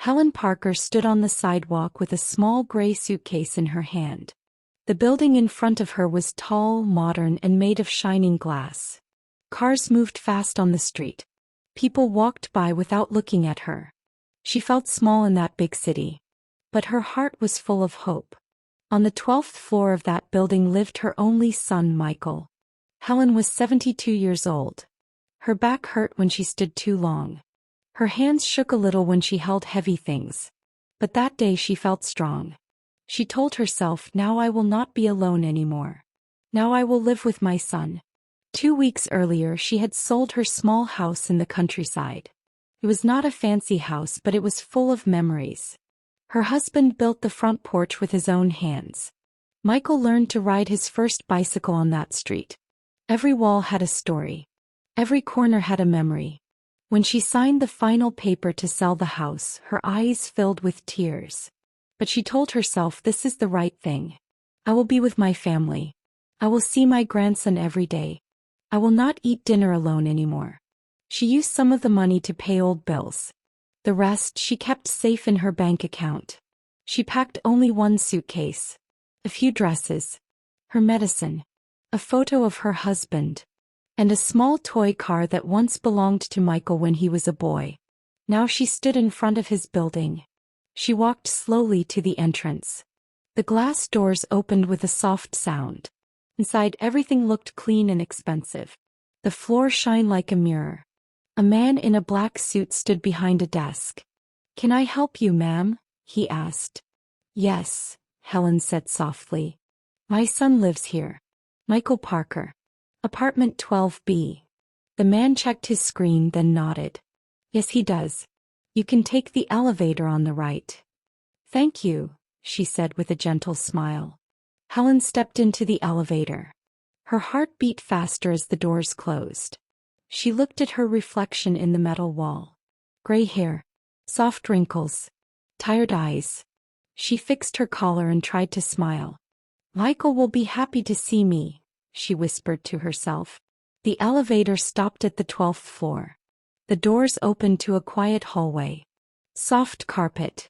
Helen Parker stood on the sidewalk with a small gray suitcase in her hand. The building in front of her was tall, modern, and made of shining glass. Cars moved fast on the street. People walked by without looking at her. She felt small in that big city. But her heart was full of hope. On the 12th floor of that building lived her only son, Michael. Helen was 72 years old. Her back hurt when she stood too long. Her hands shook a little when she held heavy things. But that day she felt strong. She told herself, now I will not be alone anymore. Now I will live with my son. 2 weeks earlier she had sold her small house in the countryside. It was not a fancy house, but it was full of memories. Her husband built the front porch with his own hands. Michael learned to ride his first bicycle on that street. Every wall had a story. Every corner had a memory. When she signed the final paper to sell the house, her eyes filled with tears. But she told herself, this is the right thing. I will be with my family. I will see my grandson every day. I will not eat dinner alone anymore. She used some of the money to pay old bills. The rest she kept safe in her bank account. She packed only one suitcase. A few dresses. Her medicine. A photo of her husband. And a small toy car that once belonged to Michael when he was a boy. Now she stood in front of his building. She walked slowly to the entrance. The glass doors opened with a soft sound. Inside, everything looked clean and expensive. The floor shined like a mirror. A man in a black suit stood behind a desk. "Can I help you, ma'am?" he asked. "Yes," Helen said softly. "My son lives here. Michael Parker. Apartment 12B. The man checked his screen, then nodded. "Yes, he does. You can take the elevator on the right." "Thank you," she said with a gentle smile. Helen stepped into the elevator. Her heart beat faster as the doors closed. She looked at her reflection in the metal wall. Gray hair. Soft wrinkles. Tired eyes. She fixed her collar and tried to smile. "Michael will be happy to see me," she whispered to herself. The elevator stopped at the 12th floor. The doors opened to a quiet hallway. Soft carpet.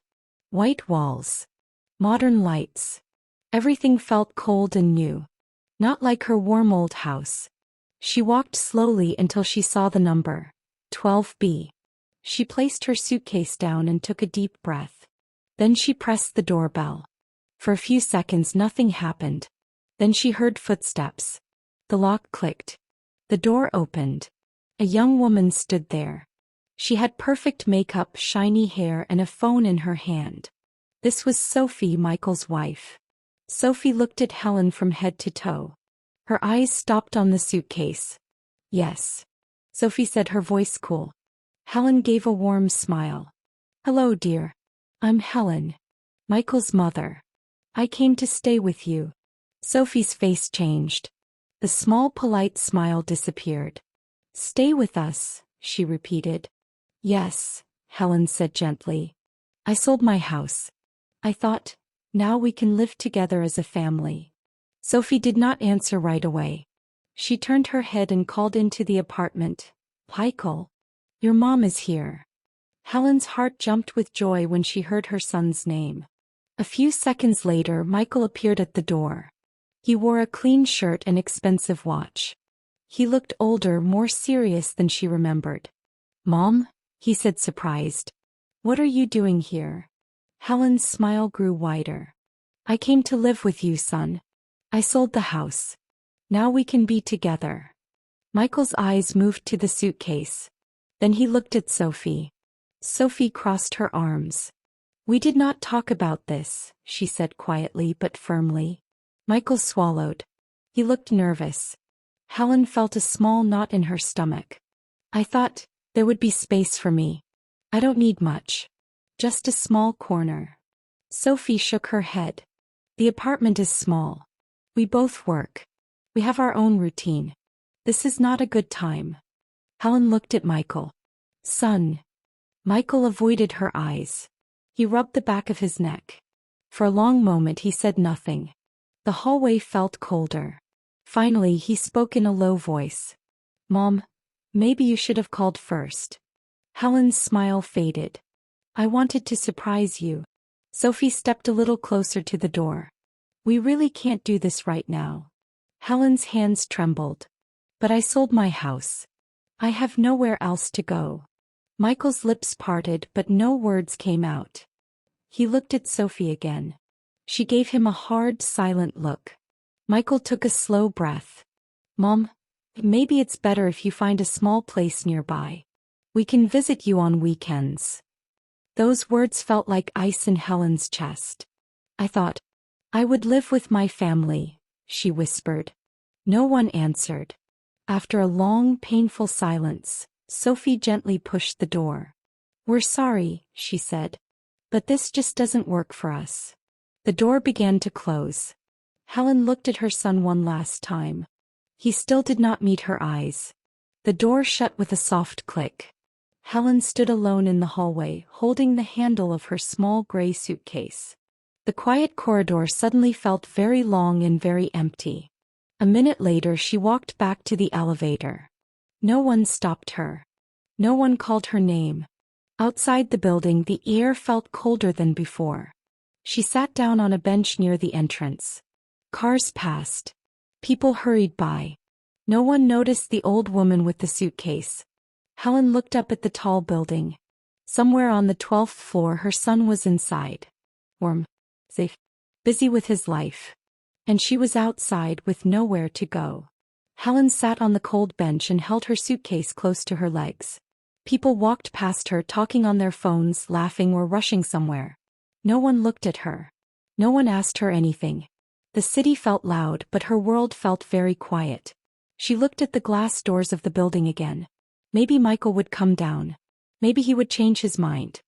White walls. Modern lights. Everything felt cold and new. Not like her warm old house. She walked slowly until she saw the number. 12B. She placed her suitcase down and took a deep breath. Then she pressed the doorbell. For a few seconds nothing happened. Then she heard footsteps. The lock clicked. The door opened. A young woman stood there. She had perfect makeup, shiny hair, and a phone in her hand. This was Sophie, Michael's wife. Sophie looked at Helen from head to toe. Her eyes stopped on the suitcase. "Yes," Sophie said, her voice cool. Helen gave a warm smile. "Hello, dear. I'm Helen. Michael's mother. I came to stay with you." Sophie's face changed. The small, polite smile disappeared. "Stay with us," she repeated. "Yes," Helen said gently. "I sold my house. I thought, now we can live together as a family." Sophie did not answer right away. She turned her head and called into the apartment. "Michael, your mom is here." Helen's heart jumped with joy when she heard her son's name. A few seconds later, Michael appeared at the door. He wore a clean shirt and expensive watch. He looked older, more serious than she remembered. "Mom?" he said, surprised. "What are you doing here?" Helen's smile grew wider. "I came to live with you, son. I sold the house. Now we can be together." Michael's eyes moved to the suitcase. Then he looked at Sophie. Sophie crossed her arms. "We did not talk about this," she said quietly but firmly. Michael swallowed. He looked nervous. Helen felt a small knot in her stomach. "I thought there would be space for me. I don't need much. Just a small corner." Sophie shook her head. "The apartment is small. We both work. We have our own routine. This is not a good time." Helen looked at Michael. "Son." Michael avoided her eyes. He rubbed the back of his neck. For a long moment he said nothing. The hallway felt colder. Finally he spoke in a low voice. "Mom, maybe you should have called first." Helen's smile faded. I wanted to surprise you. Sophie stepped a little closer to the door. We really can't do this right now. Helen's hands trembled. But I sold my house. I have nowhere else to go. Michael's lips parted but no words came out. He looked at Sophie again. She gave him a hard, silent look. Michael took a slow breath. Mom, maybe it's better if you find a small place nearby. We can visit you on weekends. Those words felt like ice in Helen's chest. I thought, I would live with my family, she whispered. No one answered. After a long, painful silence, Sophie gently pushed the door. We're sorry, she said. But this just doesn't work for us. The door began to close. Helen looked at her son one last time. He still did not meet her eyes. The door shut with a soft click. Helen stood alone in the hallway, holding the handle of her small gray suitcase. The quiet corridor suddenly felt very long and very empty. A minute later she walked back to the elevator. No one stopped her. No one called her name. Outside the building the air felt colder than before. She sat down on a bench near the entrance. Cars passed. People hurried by. No one noticed the old woman with the suitcase. Helen looked up at the tall building. Somewhere on the 12th floor her son was inside. Warm, safe, busy with his life. And she was outside with nowhere to go. Helen sat on the cold bench and held her suitcase close to her legs. People walked past her talking on their phones, laughing or rushing somewhere. No one looked at her. No one asked her anything. The city felt loud but her world felt very quiet. She looked at the glass doors of the building again. Maybe Michael would come down. Maybe he would change his mind.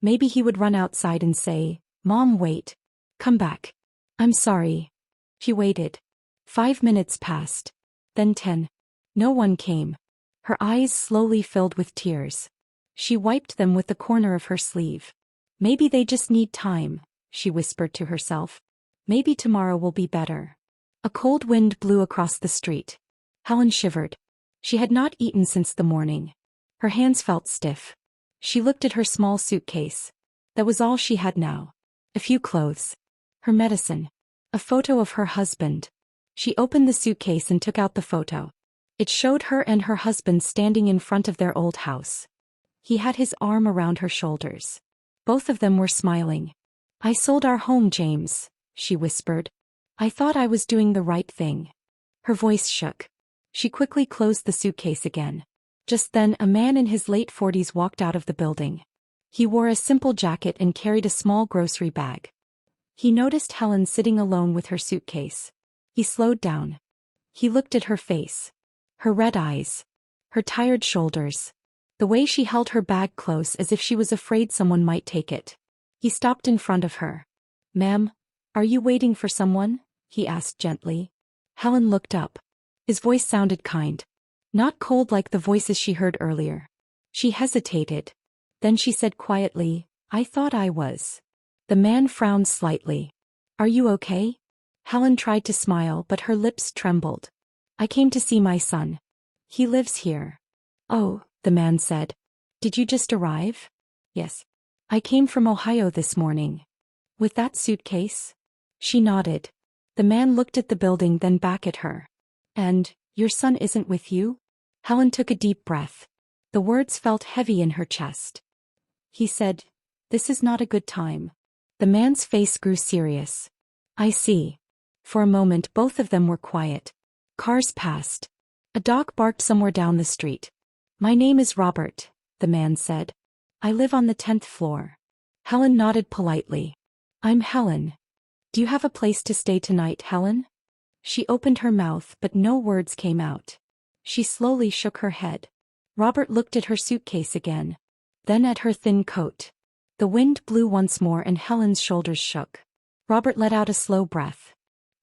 Maybe he would run outside and say, Mom, wait. Come back. I'm sorry. She waited. 5 minutes passed. Then 10. No one came. Her eyes slowly filled with tears. She wiped them with the corner of her sleeve. Maybe they just need time, she whispered to herself. Maybe tomorrow will be better. A cold wind blew across the street. Helen shivered. She had not eaten since the morning. Her hands felt stiff. She looked at her small suitcase. That was all she had now. A few clothes. Her medicine. A photo of her husband. She opened the suitcase and took out the photo. It showed her and her husband standing in front of their old house. He had his arm around her shoulders. Both of them were smiling. I sold our home, James, she whispered. I thought I was doing the right thing. Her voice shook. She quickly closed the suitcase again. Just then a man in his late 40s walked out of the building. He wore a simple jacket and carried a small grocery bag. He noticed Helen sitting alone with her suitcase. He slowed down. He looked at her face. Her red eyes. Her tired shoulders. The way she held her bag close as if she was afraid someone might take it. He stopped in front of her. Ma'am, are you waiting for someone? He asked gently. Helen looked up. His voice sounded kind. Not cold like the voices she heard earlier. She hesitated. Then she said quietly, I thought I was. The man frowned slightly. Are you okay? Helen tried to smile but her lips trembled. I came to see my son. He lives here. Oh, the man said. Did you just arrive? Yes. I came from Ohio this morning. With that suitcase? She nodded. The man looked at the building then back at her. And, your son isn't with you? Helen took a deep breath. The words felt heavy in her chest. He said, this is not a good time. The man's face grew serious. I see. For a moment both of them were quiet. Cars passed. A dog barked somewhere down the street. My name is Robert, the man said. I live on the 10th floor. Helen nodded politely. I'm Helen. Do you have a place to stay tonight, Helen? She opened her mouth but no words came out. She slowly shook her head. Robert looked at her suitcase again. Then at her thin coat. The wind blew once more and Helen's shoulders shook. Robert let out a slow breath.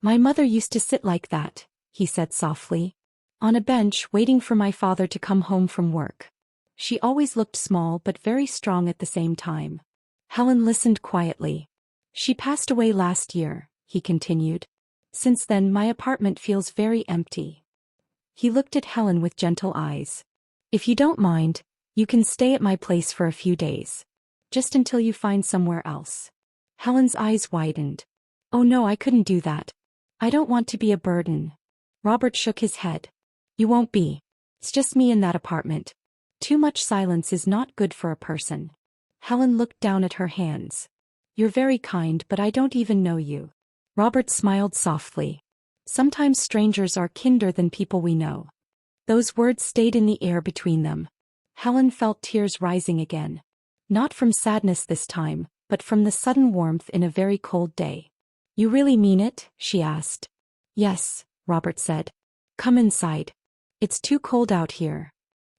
My mother used to sit like that, he said softly. On a bench waiting for my father to come home from work. She always looked small but very strong at the same time. Helen listened quietly. She passed away last year, he continued. Since then my apartment feels very empty. He looked at Helen with gentle eyes. If you don't mind, you can stay at my place for a few days. Just until you find somewhere else. Helen's eyes widened. Oh no, I couldn't do that. I don't want to be a burden. Robert shook his head. You won't be. It's just me in that apartment. Too much silence is not good for a person. Helen looked down at her hands. You're very kind, but I don't even know you. Robert smiled softly. Sometimes strangers are kinder than people we know. Those words stayed in the air between them. Helen felt tears rising again. Not from sadness this time, but from the sudden warmth in a very cold day. You really mean it? She asked. Yes, Robert said. Come inside. It's too cold out here.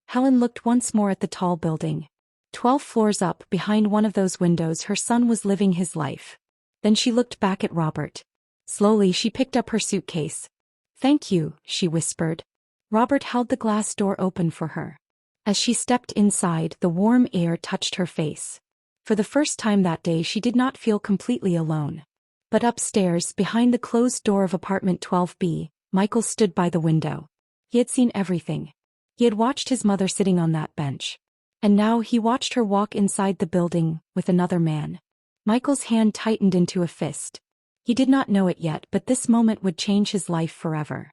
Helen looked once more at the tall building. 12 floors up, behind one of those windows, her son was living his life. Then she looked back at Robert. Slowly she picked up her suitcase. Thank you, she whispered. Robert held the glass door open for her. As she stepped inside, the warm air touched her face. For the first time that day she did not feel completely alone. But upstairs, behind the closed door of apartment 12B, Michael stood by the window. He had seen everything. He had watched his mother sitting on that bench. And now he watched her walk inside the building with another man. Michael's hand tightened into a fist. He did not know it yet, but this moment would change his life forever.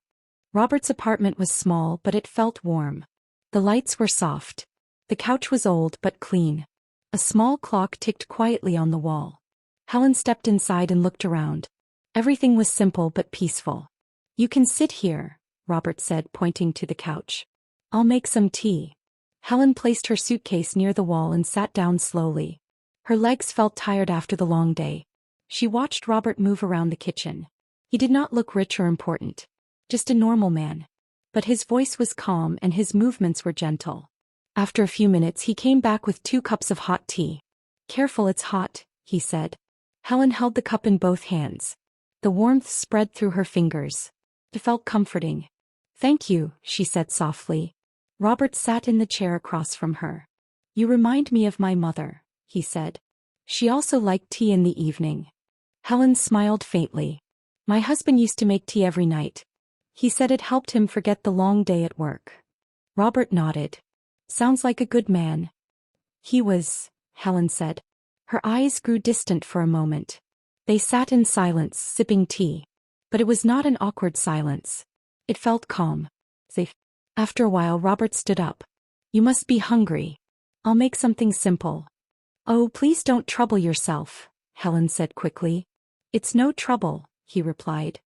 Robert's apartment was small, but it felt warm. The lights were soft. The couch was old but clean. A small clock ticked quietly on the wall. Helen stepped inside and looked around. Everything was simple but peaceful. You can sit here, Robert said, pointing to the couch. I'll make some tea. Helen placed her suitcase near the wall and sat down slowly. Her legs felt tired after the long day. She watched Robert move around the kitchen. He did not look rich or important. Just a normal man. But his voice was calm and his movements were gentle. After a few minutes he came back with 2 cups of hot tea. Careful, it's hot, he said. Helen held the cup in both hands. The warmth spread through her fingers. It felt comforting. Thank you, she said softly. Robert sat in the chair across from her. You remind me of my mother, he said. She also liked tea in the evening. Helen smiled faintly. My husband used to make tea every night. He said it helped him forget the long day at work. Robert nodded. Sounds like a good man. He was, Helen said. Her eyes grew distant for a moment. They sat in silence, sipping tea. But it was not an awkward silence. It felt calm. Safe. After a while Robert stood up. You must be hungry. I'll make something simple. Oh, please don't trouble yourself, Helen said quickly. It's no trouble, he replied.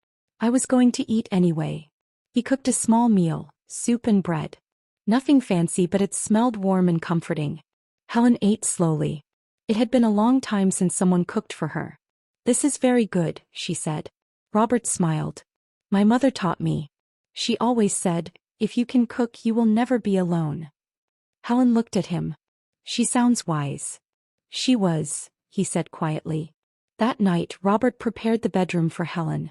I was going to eat anyway. He cooked a small meal, soup and bread. Nothing fancy, but it smelled warm and comforting. Helen ate slowly. It had been a long time since someone cooked for her. This is very good, she said. Robert smiled. My mother taught me. She always said, if you can cook, you will never be alone. Helen looked at him. She sounds wise. She was, he said quietly. That night, Robert prepared the bedroom for Helen.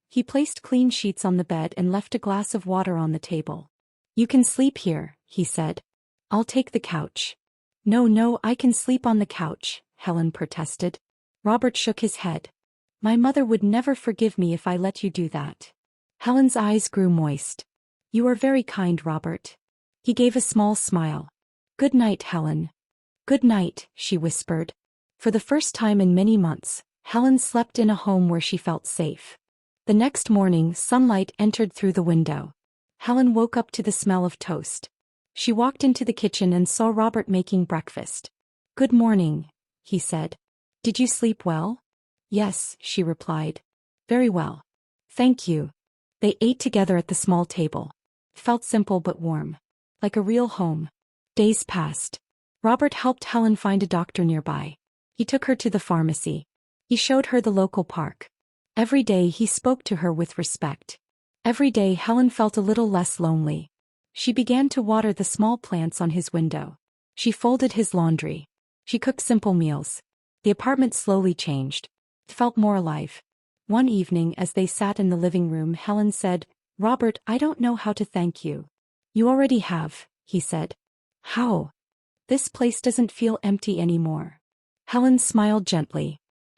He placed clean sheets on the bed and left a glass of water on the table. You can sleep here, he said. I'll take the couch. No, I can sleep on the couch, Helen protested. Robert shook his head. My mother would never forgive me if I let you do that. Helen's eyes grew moist. You are very kind, Robert. He gave a small smile. Good night, Helen. Good night, she whispered. For the first time in many months, Helen slept in a home where she felt safe. The next morning, sunlight entered through the window. Helen woke up to the smell of toast. She walked into the kitchen and saw Robert making breakfast. Good morning, he said. Did you sleep well? Yes, she replied. Very well. Thank you. They ate together at the small table. It felt simple but warm. Like a real home. Days passed. Robert helped Helen find a doctor nearby. He took her to the pharmacy. He showed her the local park. Every day he spoke to her with respect. Every day Helen felt a little less lonely. She began to water the small plants on his window. She folded his laundry. She cooked simple meals. The apartment slowly changed. It felt more alive. One evening as they sat in the living room, Helen said, Robert, I don't know how to thank you. You already have, he said. How? This place doesn't feel empty anymore. Helen smiled gently.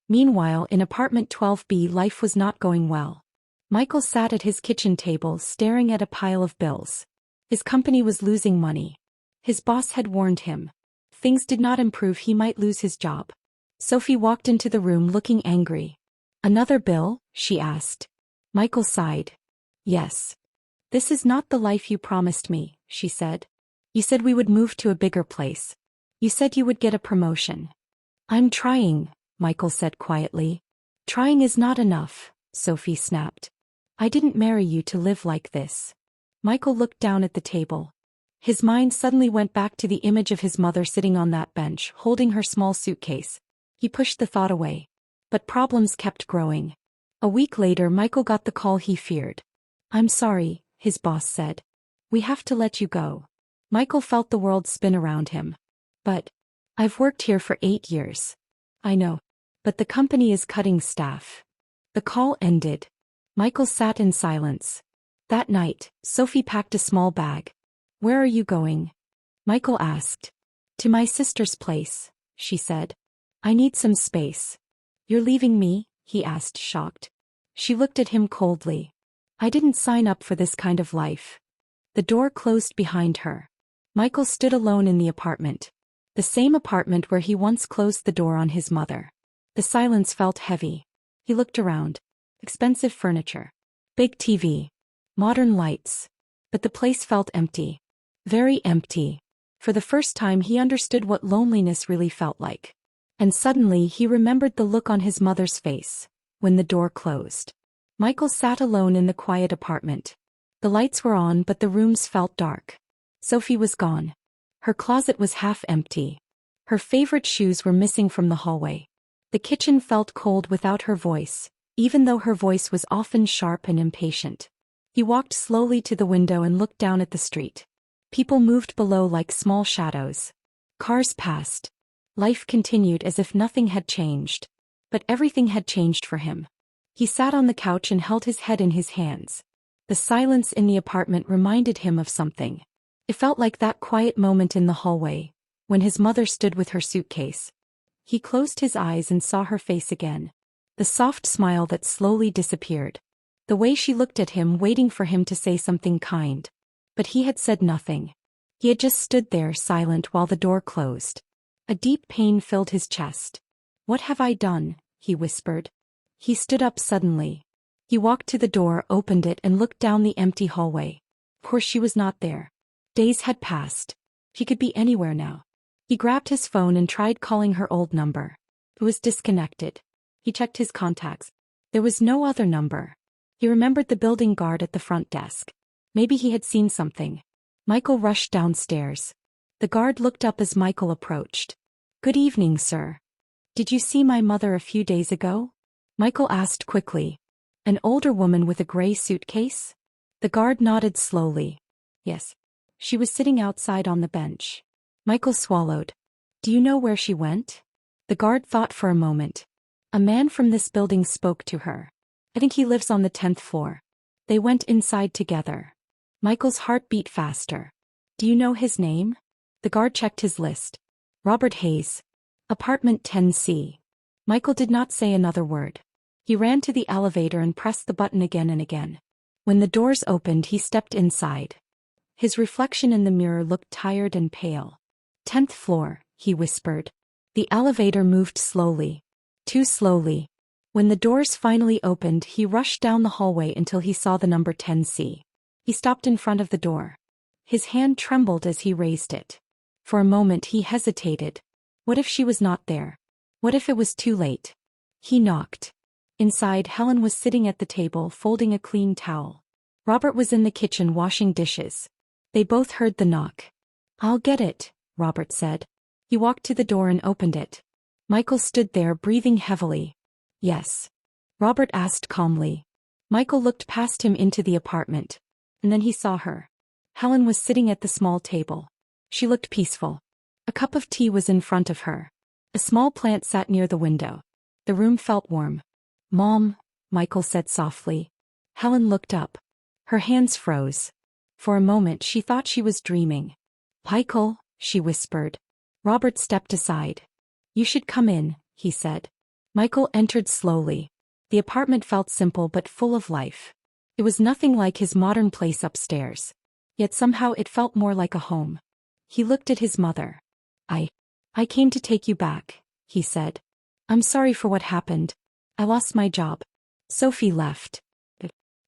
Meanwhile, in apartment 12B, life was not going well. Michael sat at his kitchen table staring at a pile of bills. His company was losing money. His boss had warned him. things did not improve, he might lose his job. Sophie walked into the room looking angry. "Another bill?" she asked. Michael sighed. "Yes. This is not the life you promised me," she said. "You said we would move to a bigger place. You said you would get a promotion." "I'm trying," Michael said quietly. "Trying is not enough," Sophie snapped. "I didn't marry you to live like this." Michael looked down at the table. His mind suddenly went back to the image of his mother sitting on that bench, holding her small suitcase. He pushed the thought away. But problems kept growing. A week later, Michael got the call he feared. "I'm sorry," his boss said. "We have to let you go." Michael felt the world spin around him. "But I've worked here for 8 years." "I know. But the company is cutting staff." The call ended. Michael sat in silence. That night, Sophie packed a small bag. "Where are you going?" Michael asked. "To my sister's place," she said. "I need some space." "You're leaving me?" he asked, shocked. She looked at him coldly. "I didn't sign up for this kind of life." The door closed behind her. Michael stood alone in the apartment. The same apartment where he once closed the door on his mother. The silence felt heavy. He looked around. Expensive furniture. Big TV. Modern lights. But the place felt empty. Very empty. For the first time he understood what loneliness really felt like. And suddenly he remembered the look on his mother's face when the door closed. Michael sat alone in the quiet apartment. The lights were on, but the rooms felt dark. Sophie was gone. Her closet was half empty. Her favorite shoes were missing from the hallway. The kitchen felt cold without her voice, even though her voice was often sharp and impatient. He walked slowly to the window and looked down at the street. People moved below like small shadows. Cars passed. Life continued as if nothing had changed. But everything had changed for him. He sat on the couch and held his head in his hands. The silence in the apartment reminded him of something. It felt like that quiet moment in the hallway, when his mother stood with her suitcase. He closed his eyes and saw her face again. The soft smile that slowly disappeared. The way she looked at him, waiting for him to say something kind. But he had said nothing. He had just stood there silent while the door closed. A deep pain filled his chest. "What have I done?" he whispered. He stood up suddenly. He walked to the door, opened it, and looked down the empty hallway. Of course she was not there. Days had passed. She could be anywhere now. He grabbed his phone and tried calling her old number. It was disconnected. He checked his contacts. There was no other number. He remembered the building guard at the front desk. Maybe he had seen something. Michael rushed downstairs. The guard looked up as Michael approached. "Good evening, sir. Did you see my mother a few days ago?" Michael asked quickly. "An older woman with a gray suitcase?" The guard nodded slowly. "Yes. She was sitting outside on the bench." Michael swallowed. "Do you know where she went?" The guard thought for a moment. "A man from this building spoke to her. I think he lives on the 10th floor. They went inside together." Michael's heart beat faster. "Do you know his name?" The guard checked his list. "Robert Hayes. Apartment 10C." Michael did not say another word. He ran to the elevator and pressed the button again and again. When the doors opened, he stepped inside. His reflection in the mirror looked tired and pale. "10th floor," he whispered. The elevator moved slowly. Too slowly. When the doors finally opened, he rushed down the hallway until he saw the number 10C. He stopped in front of the door. His hand trembled as he raised it. For a moment he hesitated. What if she was not there? What if it was too late? He knocked. Inside, Helen was sitting at the table folding a clean towel. Robert was in the kitchen washing dishes. They both heard the knock. "I'll get it," Robert said. He walked to the door and opened it. Michael stood there breathing heavily. "Yes?" Robert asked calmly. Michael looked past him into the apartment. And then he saw her. Helen was sitting at the small table. She looked peaceful. A cup of tea was in front of her. A small plant sat near the window. The room felt warm. "Mom," Michael said softly. Helen looked up. Her hands froze. For a moment she thought she was dreaming. "Michael," she whispered. Robert stepped aside. "You should come in," he said. Michael entered slowly. The apartment felt simple but full of life. It was nothing like his modern place upstairs. Yet somehow it felt more like a home. He looked at his mother. I came to take you back, he said. I'm sorry for what happened. I lost my job. Sophie left.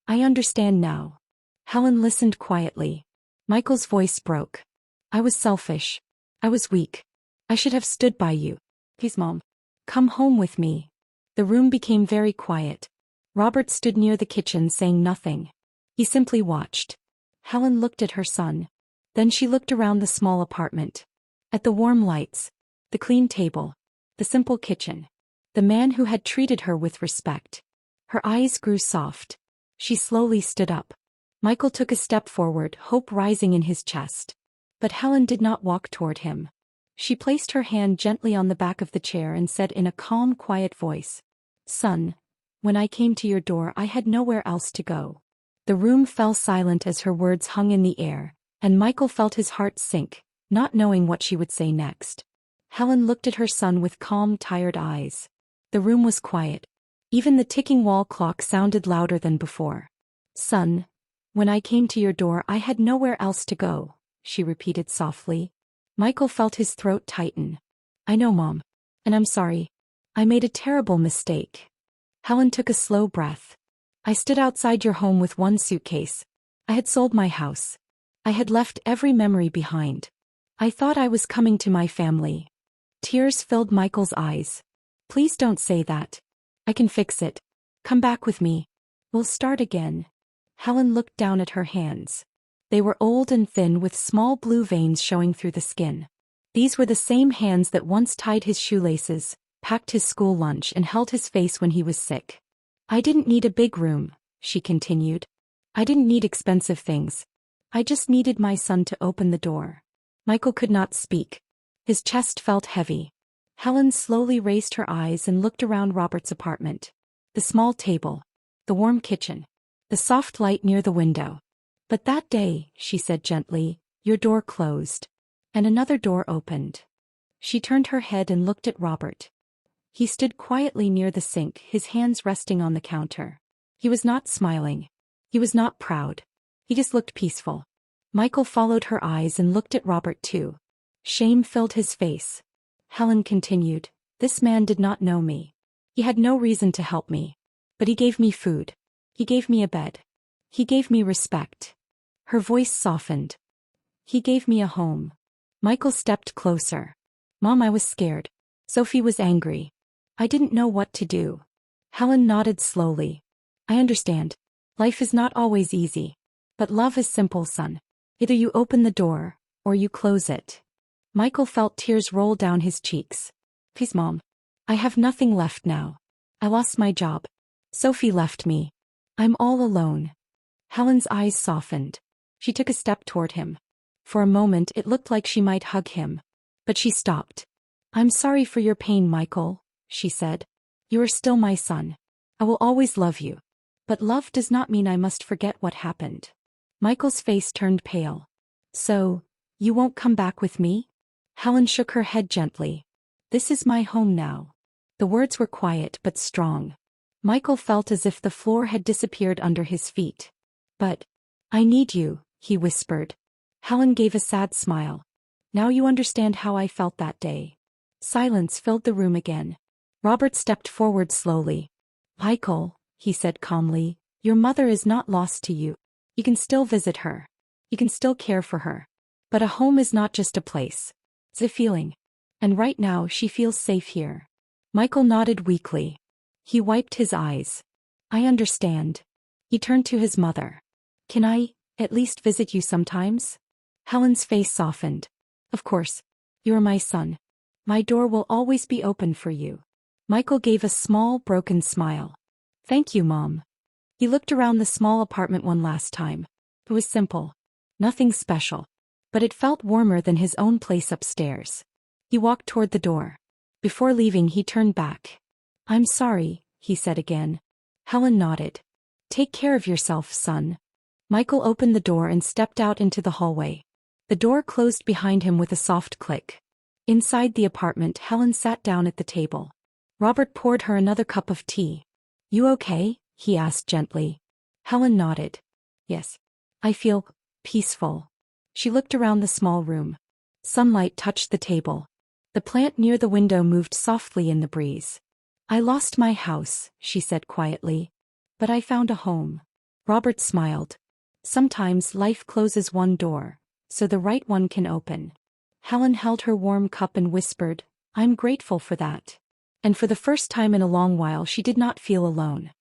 I understand now. Helen listened quietly. Michael's voice broke. I was selfish. I was weak. I should have stood by you. Please, Mom. Come home with me. The room became very quiet. Robert stood near the kitchen saying nothing. He simply watched. Helen looked at her son. Then she looked around the small apartment. At the warm lights, the clean table, the simple kitchen, the man who had treated her with respect. Her eyes grew soft. She slowly stood up. Michael took a step forward, hope rising in his chest. But Helen did not walk toward him. She placed her hand gently on the back of the chair and said in a calm, quiet voice, "Son, when I came to your door I had nowhere else to go." The room fell silent as her words hung in the air, and Michael felt his heart sink, not knowing what she would say next. Helen looked at her son with calm, tired eyes. The room was quiet. Even the ticking wall clock sounded louder than before. "Son, when I came to your door I had nowhere else to go," she repeated softly. Michael felt his throat tighten. "I know, Mom. And I'm sorry. I made a terrible mistake." Helen took a slow breath. "I stood outside your home with one suitcase. I had sold my house. I had left every memory behind. I thought I was coming to my family." Tears filled Michael's eyes. "Please don't say that. I can fix it. Come back with me. We'll start again." Helen looked down at her hands. They were old and thin with small blue veins showing through the skin. These were the same hands that once tied his shoelaces, packed his school lunch and held his face when he was sick. "I didn't need a big room," she continued. "I didn't need expensive things. I just needed my son to open the door." Michael could not speak. His chest felt heavy. Helen slowly raised her eyes and looked around Robert's apartment. The small table. The warm kitchen. The soft light near the window. "But that day," she said gently, "your door closed. And another door opened." She turned her head and looked at Robert. He stood quietly near the sink, his hands resting on the counter. He was not smiling. He was not proud. He just looked peaceful. Michael followed her eyes and looked at Robert too. Shame filled his face. Helen continued, "This man did not know me. He had no reason to help me. But he gave me food. He gave me a bed. He gave me respect." Her voice softened. "He gave me a home." Michael stepped closer. "Mom, I was scared. Sophie was angry. I didn't know what to do." Helen nodded slowly. "I understand. Life is not always easy. But love is simple, son. Either you open the door, or you close it." Michael felt tears roll down his cheeks. "Please, Mom. I have nothing left now. I lost my job. Sophie left me. I'm all alone." Helen's eyes softened. She took a step toward him. For a moment it looked like she might hug him. But she stopped. "I'm sorry for your pain, Michael," she said. "You are still my son. I will always love you. But love does not mean I must forget what happened." Michael's face turned pale. "So, you won't come back with me?" Helen shook her head gently. "This is my home now." The words were quiet but strong. Michael felt as if the floor had disappeared under his feet. "But I need you," he whispered. Helen gave a sad smile. "Now you understand how I felt that day." Silence filled the room again. Robert stepped forward slowly. "Michael," he said calmly, "your mother is not lost to you. You can still visit her. You can still care for her. But a home is not just a place. It's a feeling. And right now she feels safe here." Michael nodded weakly. He wiped his eyes. "I understand." He turned to his mother. "Can I, at least visit you sometimes?" Helen's face softened. "Of course. You are my son. My door will always be open for you." Michael gave a small, broken smile. "Thank you, Mom." He looked around the small apartment one last time. It was simple. Nothing special. But it felt warmer than his own place upstairs. He walked toward the door. Before leaving he turned back. "I'm sorry," he said again. Helen nodded. "Take care of yourself, son." Michael opened the door and stepped out into the hallway. The door closed behind him with a soft click. Inside the apartment, Helen sat down at the table. Robert poured her another cup of tea. "You okay?" he asked gently. Helen nodded. "Yes. I feel peaceful." She looked around the small room. Sunlight touched the table. The plant near the window moved softly in the breeze. I lost my house, she said quietly. But I found a home. Robert smiled. Sometimes life closes one door, so the right one can open. Helen held her warm cup and whispered, I'm grateful for that. And for the first time in a long while she did not feel alone.